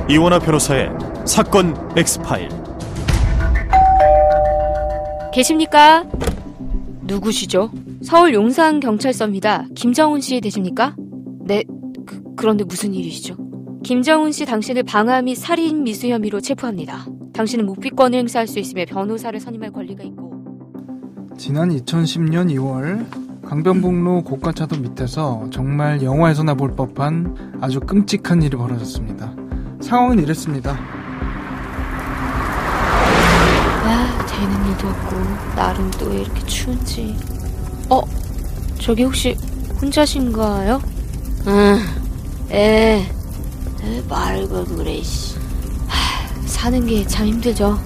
이원하 변호사의 사건 X파일. 계십니까? 누구시죠? 서울 용산경찰서입니다. 김정훈 씨 되십니까? 네, 그런데 무슨 일이시죠? 김정훈 씨 당신을 방화 및 살인 미수 혐의로 체포합니다. 당신은 묵비권을 행사할 수 있으며 변호사를 선임할 권리가 있고. 지난 2010년 2월 강변북로 고가차도 밑에서 정말 영화에서나 볼 법한 아주 끔찍한 일이 벌어졌습니다. 상황은 이랬습니다. 되는 일도 없고 날은 또 왜 이렇게 추운지. 저기 혹시 혼자신가요? 말고 그래. 사는 게 참 힘들죠.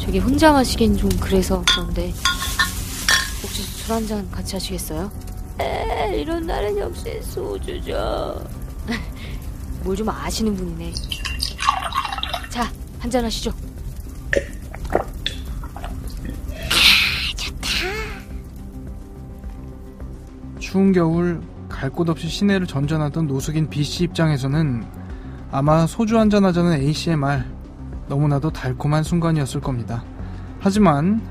저기 혼자 마시기엔 좀 그래서 그런데 혹시 술 한잔 같이 하시겠어요? 이런 날은 역시 소주죠. 뭘 좀 아시는 분이네. 자, 한잔 하시죠. 추운 겨울 갈 곳 없이 시내를 전전하던 노숙인 B씨 입장에서는 아마 소주 한잔 하자는 A씨의 말, 너무나도 달콤한 순간이었을 겁니다. 하지만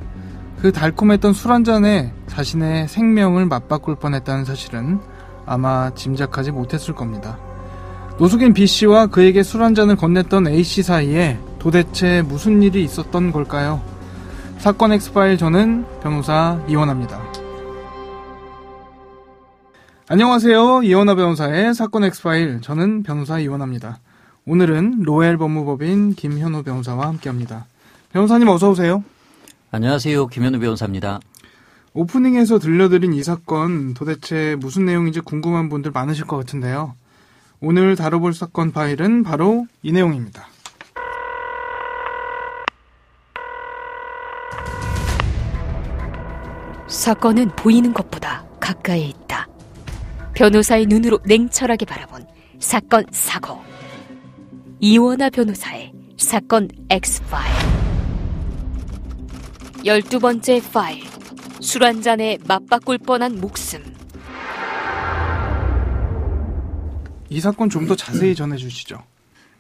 그 달콤했던 술 한잔에 자신의 생명을 맞바꿀 뻔했다는 사실은 아마 짐작하지 못했을 겁니다. 노숙인 B씨와 그에게 술 한잔을 건넸던 A씨 사이에 도대체 무슨 일이 있었던 걸까요? 사건 X파일, 저는 변호사 이원하입니다. 안녕하세요. 이원하 변호사의 사건 X파일, 저는 변호사 이원하입니다. 오늘은 로엘 법무법인 김현우 변호사와 함께합니다. 변호사님 어서 오세요. 안녕하세요. 김현우 변호사입니다. 오프닝에서 들려드린 이 사건 도대체 무슨 내용인지 궁금한 분들 많으실 것 같은데요. 오늘 다뤄볼 사건 파일은 바로 이 내용입니다. 사건은 보이는 것보다 가까이에 있다. 변호사의 눈으로 냉철하게 바라본 사건 사고. 이원하 변호사의 사건 X파일. 12번째 파일. 술 한잔에 맞바꿀 뻔한 목숨. 이 사건 좀 더 자세히 전해주시죠.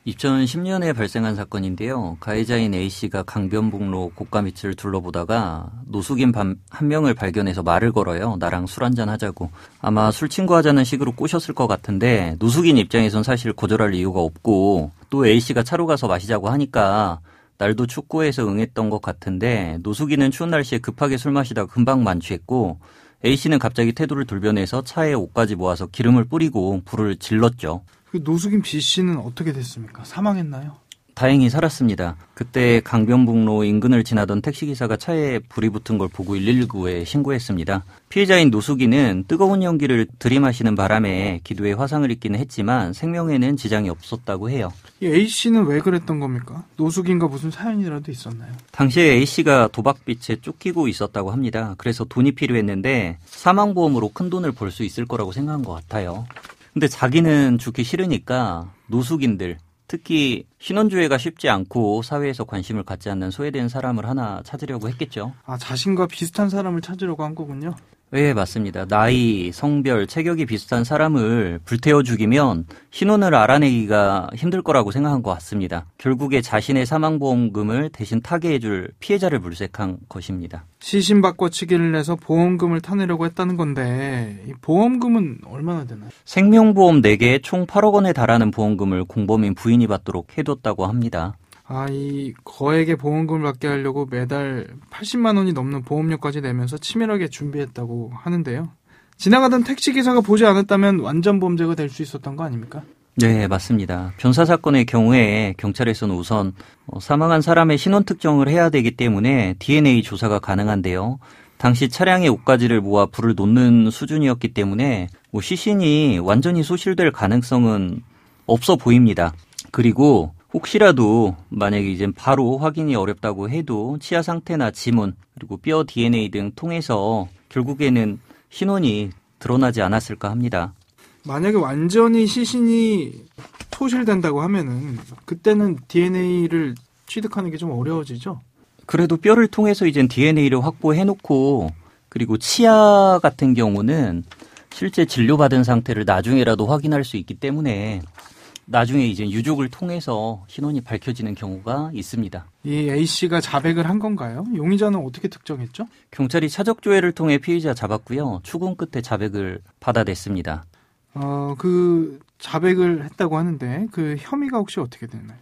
2010년에 발생한 사건인데요. 가해자인 A씨가 강변북로 고가 밑을 둘러보다가 노숙인 한 명을 발견해서 말을 걸어요. 나랑 술 한잔 하자고. 아마 술 친구 하자는 식으로 꼬셨을 것 같은데 노숙인 입장에선 사실 거절할 이유가 없고, 또 A씨가 차로 가서 마시자고 하니까 날도 춥고 해서 응했던 것 같은데, 노숙인은 추운 날씨에 급하게 술 마시다가 금방 만취했고, A씨는 갑자기 태도를 돌변해서 차에 옷까지 모아서 기름을 뿌리고 불을 질렀죠. 그 노숙인 B씨는 어떻게 됐습니까? 사망했나요? 다행히 살았습니다. 그때 강변북로 인근을 지나던 택시기사가 차에 불이 붙은 걸 보고 119에 신고했습니다. 피해자인 노숙인은 뜨거운 연기를 들이마시는 바람에 기도에 화상을 입기는 했지만 생명에는 지장이 없었다고 해요. 이 A씨는 왜 그랬던 겁니까? 노숙인과 무슨 사연이라도 있었나요? 당시에 A씨가 도박빚에 쫓기고 있었다고 합니다. 그래서 돈이 필요했는데 사망보험으로 큰 돈을 벌 수 있을 거라고 생각한 것 같아요. 근데 자기는 죽기 싫으니까 노숙인들, 특히 신원조회가 쉽지 않고 사회에서 관심을 갖지 않는 소외된 사람을 하나 찾으려고 했겠죠. 자신과 비슷한 사람을 찾으려고 한 거군요. 네, 맞습니다. 나이, 성별, 체격이 비슷한 사람을 불태워 죽이면 신원을 알아내기가 힘들 거라고 생각한 것 같습니다. 결국에 자신의 사망보험금을 대신 타개해줄 피해자를 물색한 것입니다. 시신바꿔치기를 해서 보험금을 타내려고 했다는 건데 이 보험금은 얼마나 되나요? 생명보험 4개에 총 8억 원에 달하는 보험금을 공범인 부인이 받도록 해뒀다고 합니다. 이 거액의 보험금을 받게 하려고 매달 80만 원이 넘는 보험료까지 내면서 치밀하게 준비했다고 하는데요. 지나가던 택시기사가 보지 않았다면 완전 범죄가 될 수 있었던 거 아닙니까? 네, 맞습니다. 변사 사건의 경우에 경찰에서는 우선 사망한 사람의 신원 특정을 해야 되기 때문에 DNA 조사가 가능한데요. 당시 차량의 옷가지를 모아 불을 놓는 수준이었기 때문에 시신이 완전히 소실될 가능성은 없어 보입니다. 그리고 혹시라도 만약에 이제 바로 확인이 어렵다고 해도 치아 상태나 지문 그리고 뼈 DNA 등 통해서 결국에는 신원이 드러나지 않았을까 합니다. 만약에 완전히 시신이 소실된다고 하면은 그때는 DNA를 취득하는 게 좀 어려워지죠? 그래도 뼈를 통해서 이제 DNA를 확보해놓고, 그리고 치아 같은 경우는 실제 진료받은 상태를 나중에라도 확인할 수 있기 때문에 나중에 이제 유족을 통해서 신원이 밝혀지는 경우가 있습니다. 이 A씨가 자백을 한 건가요? 용의자는 어떻게 특정했죠? 경찰이 차적 조회를 통해 피의자 잡았고요. 추궁 끝에 자백을 받아냈습니다. 그 자백을 했다고 하는데 그 혐의가 혹시 어떻게 되나요?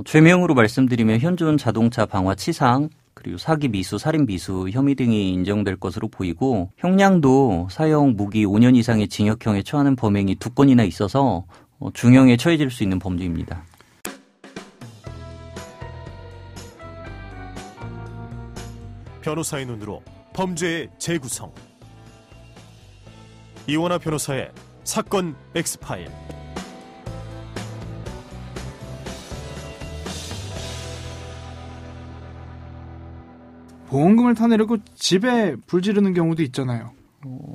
죄명으로 말씀드리면 현존 자동차 방화 치상, 그리고 사기 미수, 살인 미수 혐의 등이 인정될 것으로 보이고 형량도 사형 무기 5년 이상의 징역형에 처하는 범행이 2건이나 있어서 중형에 처해질 수 있는 범죄입니다. 변호사의 눈으로 범죄의 재구성. 이원하 변호사의 사건 X파일. 보험금을 타내려고 집에 불 지르는 경우도 있잖아요.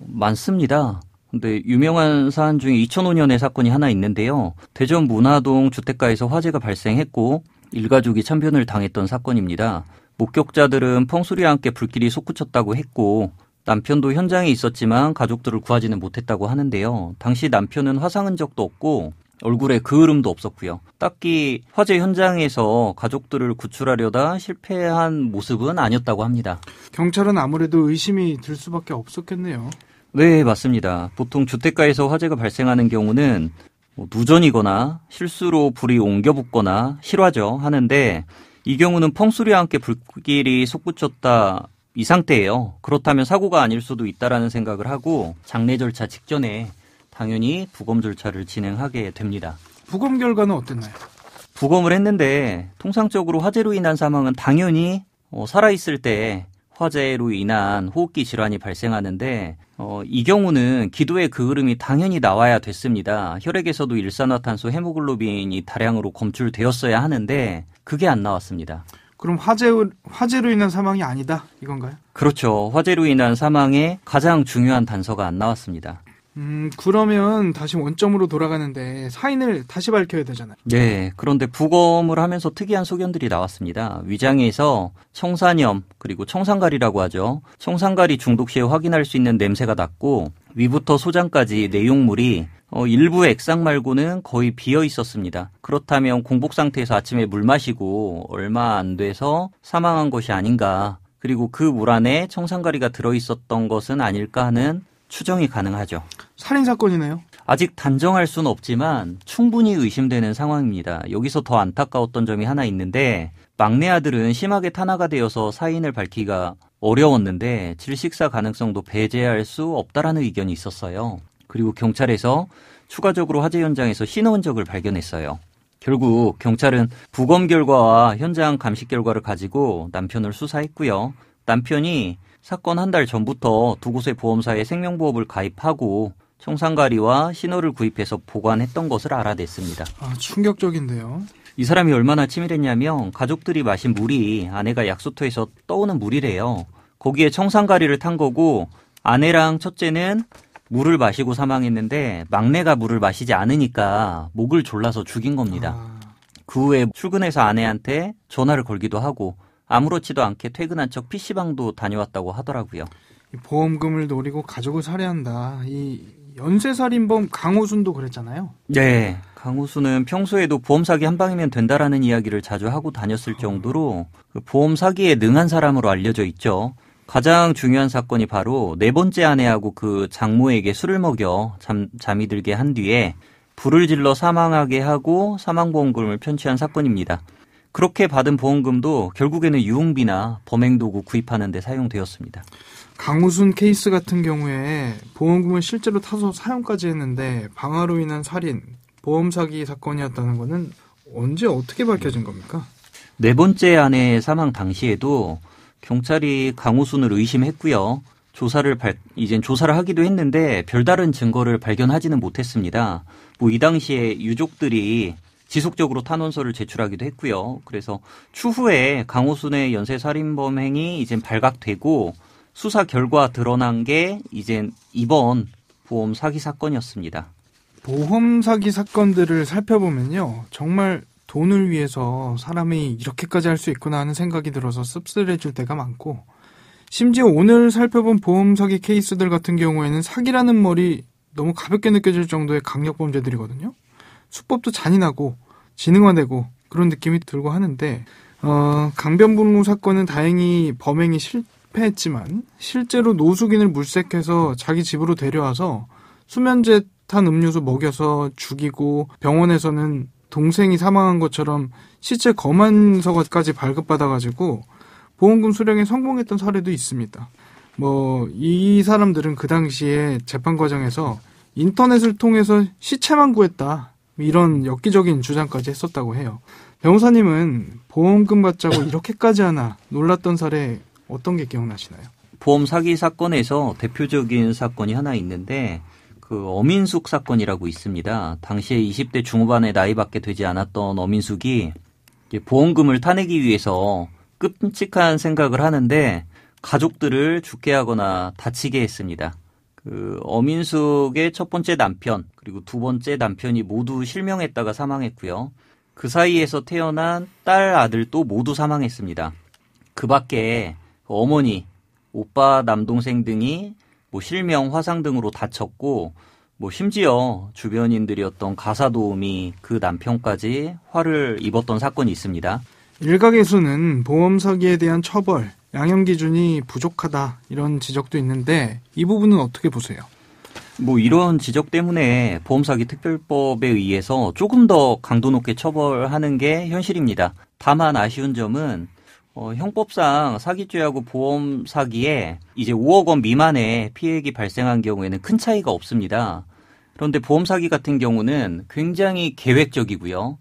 많습니다. 근데 유명한 사안 중에 2005년의 사건이 하나 있는데요. 대전 문화동 주택가에서 화재가 발생했고 일가족이 참변을 당했던 사건입니다. 목격자들은 펑소리와 함께 불길이 솟구쳤다고 했고 남편도 현장에 있었지만 가족들을 구하지는 못했다고 하는데요. 당시 남편은 화상 흔적도 없고 얼굴에 그을음도 없었고요. 딱히 화재 현장에서 가족들을 구출하려다 실패한 모습은 아니었다고 합니다. 경찰은 아무래도 의심이 들 수밖에 없었겠네요. 네, 맞습니다. 보통 주택가에서 화재가 발생하는 경우는 누전이거나 실수로 불이 옮겨 붙거나 실화죠 하는데 이 경우는 펑소리와 함께 불길이 솟구쳤다 이 상태예요. 그렇다면 사고가 아닐 수도 있다라는 생각을 하고 장례 절차 직전에 당연히 부검 절차를 진행하게 됩니다. 부검 결과는 어땠나요? 부검을 했는데 통상적으로 화재로 인한 사망은 당연히 살아있을 때 화재로 인한 호흡기 질환이 발생하는데 이 경우는 기도의 그을음이 당연히 나와야 됐습니다. 혈액에서도 일산화탄소 헤모글로빈이 다량으로 검출되었어야 하는데 그게 안 나왔습니다. 그럼 화재로 인한 사망이 아니다 이건가요? 그렇죠. 화재로 인한 사망의 가장 중요한 단서가 안 나왔습니다. 그러면 다시 원점으로 돌아가는데 사인을 다시 밝혀야 되잖아요. 네, 그런데 부검을 하면서 특이한 소견들이 나왔습니다. 위장에서 청산염 그리고 청산가리라고 하죠. 청산가리 중독 시에 확인할 수 있는 냄새가 났고 위부터 소장까지 내용물이 일부 액상 말고는 거의 비어 있었습니다. 그렇다면 공복 상태에서 아침에 물 마시고 얼마 안 돼서 사망한 것이 아닌가. 그리고 그 물 안에 청산가리가 들어있었던 것은 아닐까 하는 추정이 가능하죠. 살인사건이네요. 아직 단정할 수는 없지만 충분히 의심되는 상황입니다. 여기서 더 안타까웠던 점이 하나 있는데 막내 아들은 심하게 탄화가 되어서 사인을 밝히기가 어려웠는데 질식사 가능성도 배제할 수 없다라는 의견이 있었어요. 그리고 경찰에서 추가적으로 화재 현장에서 신호 흔적을 발견했어요. 결국 경찰은 부검 결과와 현장 감식 결과를 가지고 남편을 수사했고요. 남편이 사건 한 달 전부터 두 곳의 보험사에 생명보험을 가입하고 청산가리와 신호를 구입해서 보관했던 것을 알아냈습니다. 충격적인데요. 이 사람이 얼마나 치밀했냐면 가족들이 마신 물이 아내가 약수터에서 떠오는 물이래요. 거기에 청산가리를 탄 거고 아내랑 첫째는 물을 마시고 사망했는데 막내가 물을 마시지 않으니까 목을 졸라서 죽인 겁니다. 그 후에 출근해서 아내한테 전화를 걸기도 하고 아무렇지도 않게 퇴근한 척 PC방도 다녀왔다고 하더라고요. 보험금을 노리고 가족을 살해한다. 이 연쇄살인범 강호순도 그랬잖아요. 네. 강호순은 평소에도 보험 사기 한 방이면 된다라는 이야기를 자주 하고 다녔을 정도로 그 보험 사기에 능한 사람으로 알려져 있죠. 가장 중요한 사건이 바로 네 번째 아내하고 그 장모에게 술을 먹여 잠이 들게 한 뒤에 불을 질러 사망하게 하고 사망보험금을 편취한 사건입니다. 그렇게 받은 보험금도 결국에는 유흥비나 범행도구 구입하는 데 사용되었습니다. 강우순 케이스 같은 경우에 보험금을 실제로 타서 사용까지 했는데 방화로 인한 살인, 보험 사기 사건이었다는 거는 언제 어떻게 밝혀진 겁니까? 네 번째 아내의 사망 당시에도 경찰이 강우순을 의심했고요. 조사를 하기도 했는데 별다른 증거를 발견하지는 못했습니다. 이 당시에 유족들이 지속적으로 탄원서를 제출하기도 했고요. 그래서 추후에 강호순의 연쇄살인범 행이 이제 발각되고 수사 결과 드러난 게 이제 이번 보험 사기 사건이었습니다. 보험 사기 사건들을 살펴보면요. 정말 돈을 위해서 사람이 이렇게까지 할 수 있구나 하는 생각이 들어서 씁쓸해질 때가 많고 심지어 오늘 살펴본 보험 사기 케이스들 같은 경우에는 사기라는 말이 너무 가볍게 느껴질 정도의 강력 범죄들이거든요. 수법도 잔인하고 지능화되고 그런 느낌이 들고 하는데 강변북로 사건은 다행히 범행이 실패했지만 실제로 노숙인을 물색해서 자기 집으로 데려와서 수면제 탄 음료수 먹여서 죽이고 병원에서는 동생이 사망한 것처럼 시체 검안서까지 발급받아가지고 보험금 수령에 성공했던 사례도 있습니다. 이 사람들은 그 당시에 재판 과정에서 인터넷을 통해서 시체만 구했다, 이런 엽기적인 주장까지 했었다고 해요. 변호사님은 보험금 받자고 이렇게까지 하나 놀랐던 사례 어떤 게 기억나시나요? 보험 사기 사건에서 대표적인 사건이 하나 있는데 그 어민숙 사건이라고 있습니다. 당시에 20대 중후반의 나이밖에 되지 않았던 어민숙이 보험금을 타내기 위해서 끔찍한 생각을 하는데 가족들을 죽게 하거나 다치게 했습니다. 그 어민숙의 첫 번째 남편 그리고 두 번째 남편이 모두 실명했다가 사망했고요. 그 사이에서 태어난 딸, 아들도 모두 사망했습니다. 그 밖에 어머니, 오빠, 남동생 등이 실명, 화상 등으로 다쳤고 심지어 주변인들이었던 가사도우미 그 남편까지 화를 입었던 사건이 있습니다. 일각에서는 보험 사기에 대한 처벌, 양형 기준이 부족하다 이런 지적도 있는데 이 부분은 어떻게 보세요? 이런 지적 때문에 보험사기 특별법에 의해서 조금 더 강도 높게 처벌하는 게 현실입니다. 다만 아쉬운 점은 형법상 사기죄하고 보험 사기에 이제 5억 원 미만의 피해액이 발생한 경우에는 큰 차이가 없습니다. 그런데 보험 사기 같은 경우는 굉장히 계획적이고요.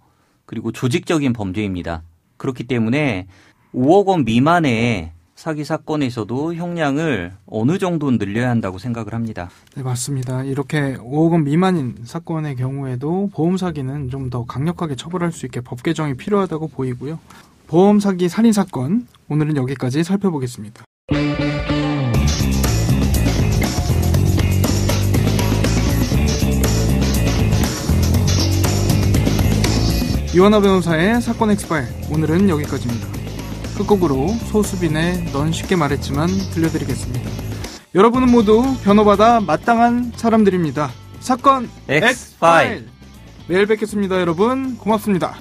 그리고 조직적인 범죄입니다. 그렇기 때문에 5억 원 미만의 사기 사건에서도 형량을 어느 정도 늘려야 한다고 생각을 합니다. 네, 맞습니다. 이렇게 5억 원 미만인 사건의 경우에도 보험 사기는 좀 더 강력하게 처벌할 수 있게 법 개정이 필요하다고 보이고요. 보험 사기 살인 사건, 오늘은 여기까지 살펴보겠습니다. 이완하 변호사의 사건 엑스파일, 오늘은 여기까지입니다. 끝곡으로 소수빈의 넌 쉽게 말했지만 들려드리겠습니다. 여러분은 모두 변호받아 마땅한 사람들입니다. 사건 엑스파일, 내일 뵙겠습니다. 여러분 고맙습니다.